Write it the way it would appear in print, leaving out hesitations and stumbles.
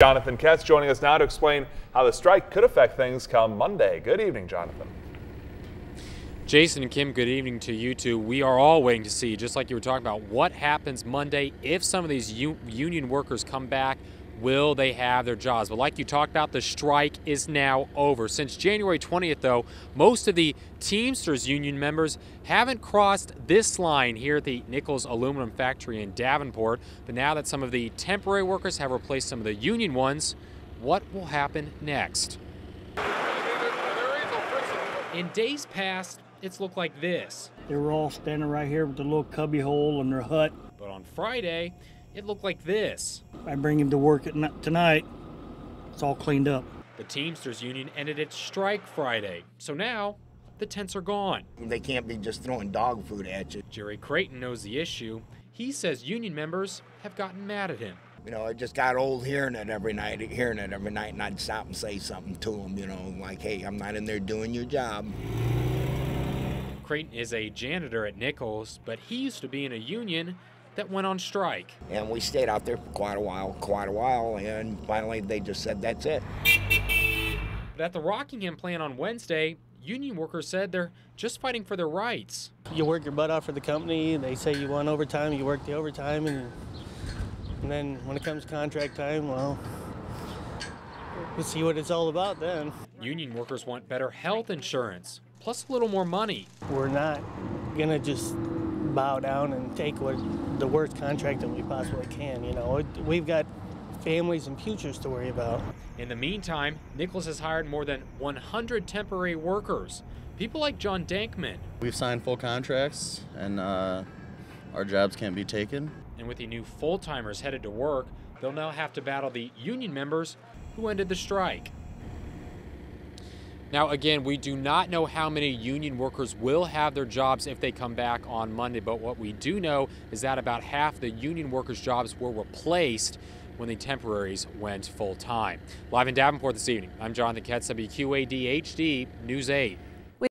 Jonathan Ketz joining us now to explain how the strike could affect things come Monday. Good evening, Jonathan. Jason and Kim, good evening to you two. We are all waiting to see, just like you were talking about, what happens Monday if some of these union workers come back. Will they have their jobs? But like you talked about, the strike is now over. Since January 20th, though, most of the Teamsters union members haven't crossed this line here at the Nichols Aluminum factory in Davenport. But now that some of the temporary workers have replaced some of the union ones, what will happen next? In days past, it's looked like this. They were all standing right here with the little cubby hole in their hut. But on Friday, it looked like this. I bring him to work tonight. It's all cleaned up. The Teamsters union ended its strike Friday, so now the tents are gone. They can't be just throwing dog food at you. Jerry Creighton knows the issue. He says union members have gotten mad at him. You know, it just got old hearing it every night, and I'd stop and say something to them, you know, like, hey, I'm not in there doing your job. Creighton is a janitor at Nichols, but he used to be in a union that went on strike. And we stayed out there for quite a while, and finally they just said that's it. But at the Rockingham plant on Wednesday, union workers said they're just fighting for their rights. You work your butt off for the company, they say you want overtime, you work the overtime, and then when it comes contract time, well, we'll see what it's all about then. Union workers want better health insurance, plus a little more money. We're not gonna just bow down and take the worst contract that we possibly can. You know, we've got families and futures to worry about. In the meantime, Nichols has hired more than 100 temporary workers, people like John Dankman. We've signed full contracts, and our jobs can't be taken. And with the new full-timers headed to work, they'll now have to battle the union members who ended the strike. Now, again, we do not know how many union workers will have their jobs if they come back on Monday, but what we do know is that about half the union workers' jobs were replaced when the temporaries went full-time. Live in Davenport this evening, I'm Jonathan Ketz, WQAD-HD News 8.